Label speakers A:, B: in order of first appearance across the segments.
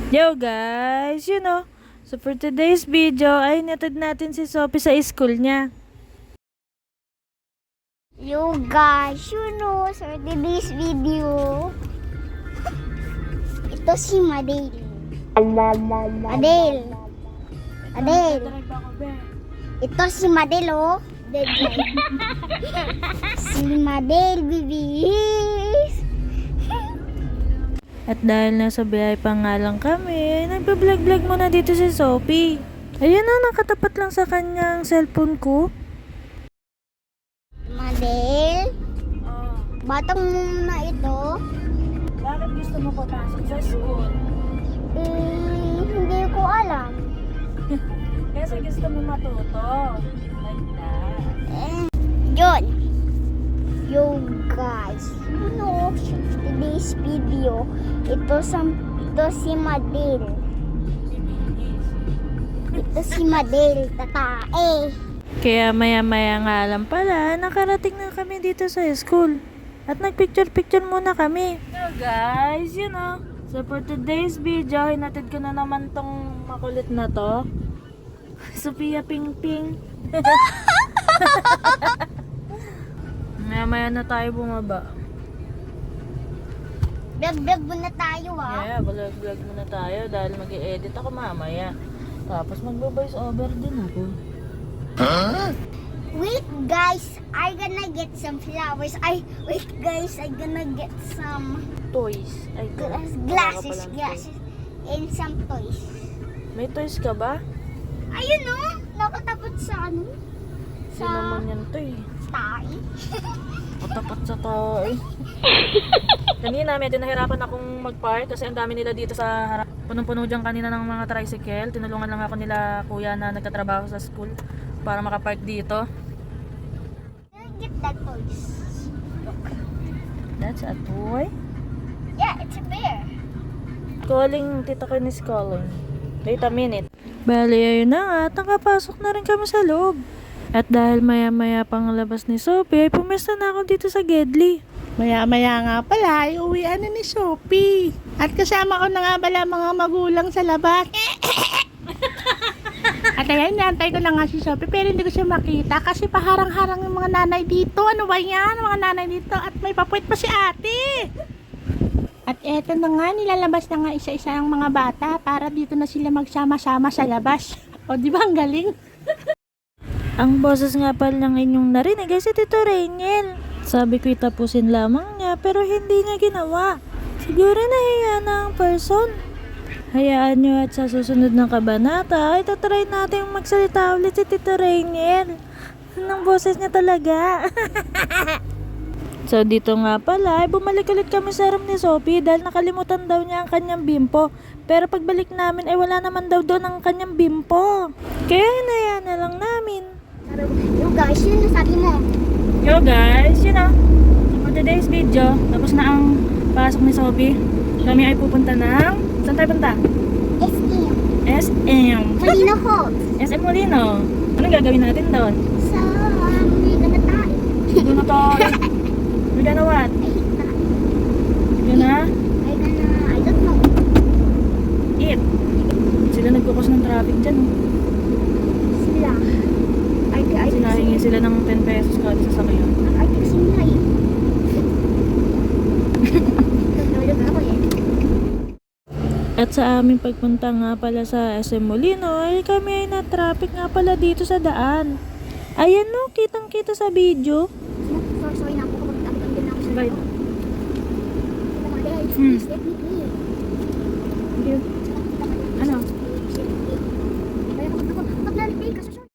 A: Yo guys, so for today's video ay natad natin si Sophie sa school niya.
B: You guys, so today's video, ito si Madel. Adel. Ito si Madel, oh. Deadline. Si Madel, bibis.
A: At dahil nasa biyahe pa nga lang kami, nagpa-vlog-vlog muna dito si Sophie. Ayun na, nakatapat lang sa kanyang cellphone ko.
B: Madel, batang na ito.
A: Bakit gusto mo papasok sa school?
B: Hindi ko alam.
A: Kasi gusto mo matuto. Like that.
B: Yun. Yo guys, today's video, ito si Madel. Ito si Madel, tatae.
A: Kaya maya-maya nga lang pala, nakarating na kami dito sa school. At nagpicture-picture muna kami. So guys, so for today's video, hinatid ko na naman tong makulit na to. Sophia Ping Ping. Maya-maya na tayo bumaba.
B: Vlog muna tayo
A: Yeah, vlog muna tayo dahil mag-i-edit ako mamaya. Tapos magbo-voice over din ako.
B: Wait guys, I gonna get some flowers. Wait guys, I gonna get some
A: Toys. Ay,
B: glasses, and some toys.
A: May toys ka ba?
B: Ayun no, nakatapat sa ano?
A: Sino naman yan to eh?
B: Tae.
A: Matapat sa tao eh. Kanina medyo nahirapan akong mag-park kasi ang dami nila dito sa harap. Punong-puno dyan kanina ng mga tricycle. Tinulungan lang ako nila kuya na nagtatrabaho sa school para makapark dito.
B: Get that toys.
A: That's a toy?
B: Yeah, it's a bear.
A: Calling, tita ko is calling. Wait a minute. Bali, ayun na nga, at nakapasok na rin kami sa loob. At dahil maya-maya pang labas ni Sophie, ay pumesta na ako dito sa Gedli.
C: Maya-maya nga pala, ay uwian na ni Sophie. At kasama ko na nga pala mga magulang sa labas. At ayan, nantay ko na nga si Sophie, pero hindi ko siya makita kasi paharang-harang yung mga nanay dito. Ano ba yan, mga nanay dito? At may papuwit pa si ate. At eto na nga, nilalabas na nga isa-isa ang mga bata para dito na sila magsama-sama sa labas. O di ba ang galing?
A: Ang boses nga pala ng inyong narinig ay si Tito Rainiel. Sabi ko itapusin lamang niya pero hindi niya ginawa. Siguro nahiya na ang person. Hayaan nyo at sa susunod na kabanata ay tatry natin magsalita ulit si Tito Rainiel. Anong boses niya talaga. So dito nga pala ay bumalik ulit kami sa room ni Sophie dahil nakalimutan daw niya ang kanyang bimpo. Pero pagbalik namin ay wala naman daw doon ang kanyang bimpo. Kaya hinayaan na lang namin.
B: Yo guys, yun na sabi mo.
A: Yo guys, for today's video, tapos na ang pasok ni Sophie. Kami ay pupunta ng... Saan tayo punta?
B: SM.
A: SM.
B: Molino Halls.
A: SM Molino. Anong gagawin natin doon?
B: Sa Mega na tayo.
A: Doon na tayo. We're gonna what? Yun na?
B: I don't know.
A: Eat. Sila nagkukos ng traffic dyan.
B: Sila.
A: Sinahingi sila ng 10 pesos kada sa sakyan.
B: Ay, kasi nila eh. Nagdawag ako eh.
A: At sa aming pagpunta nga pala sa SM Molino ay kami ay na-traffic nga pala dito sa daan. Ayan no, kitang-kita sa video.
B: Sorry na ako kapag andun na ako sa
A: Bye.
B: Please let me be.
A: Ano?
B: Pag nalipay ka sa short.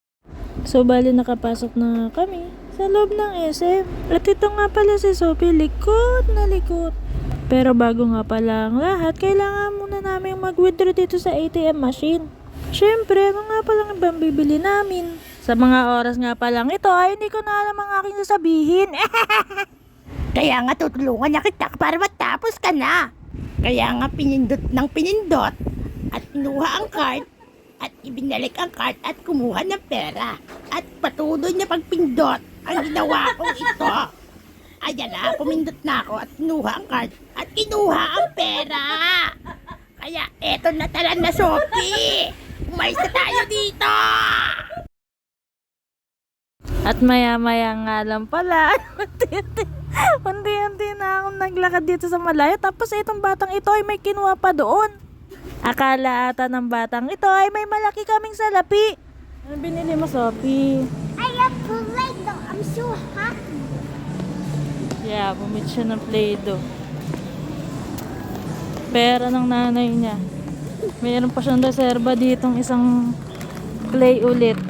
A: So bali nakapasok na kami sa loob ng SM. At ito nga pala si Sophie, likot na likot. Pero bago nga pala ang lahat, kailangan muna namin mag-withdraw dito sa ATM machine. Syempre, ano nga palang ibang bibili namin? Sa mga oras nga palang ito ay hindi ko na alam ang aking sasabihin.
C: Kaya nga tutulungan niya kita para matapos ka na. Kaya nga pinindot ng pinindot at kinuha ang card at ibinalik ang card at kumuha ng pera. At patuloy niya pagpindot ang ginawa kong ito. Ayan na, pumindot na ako at kinuha ang card at kinuha ang pera. Kaya eto na talan na Sophie! Umalis na tayo dito!
A: At maya-maya nga lang pala, unti-unti na akong naglakad dito sa malayo. Tapos itong batang ito ay may kinuha pa doon. Akala ata ng batang ito ay may malaki kaming salapi. Ano binili mo, Sophie?
B: I love Play-Doh. I'm so happy.
A: Yeah, bumili siya ng Play-Doh. Pera ng nanay niya. Mayroon pa siyang reserba ditong isang play ulit.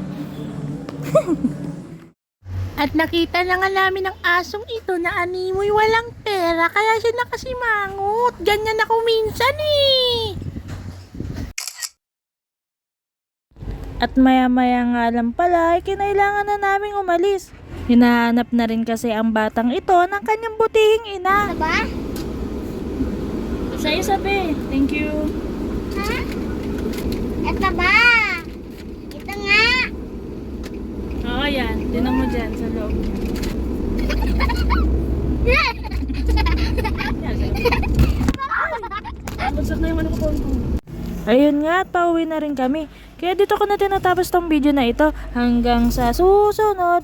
C: At nakita na nga namin ng asong ito na animoy walang pera kaya siya nakasimangot. Ganyan ako minsan eh.
A: At maya-maya nga lang pala ay kinailangan na naming umalis. Hinahanap na rin kasi ang batang ito ng kanyang butihing ina.
B: Diba?
A: Sa'yo sabi. Thank you.
B: Ha? Ito ba? Ito nga.
A: Oo, yan. Tinan mo dyan sa loob. Bagsak na yung ano ko. Ayun nga, at pauwi na rin kami. Kaya dito ko na tinatapos tong video na ito. Hanggang sa susunod.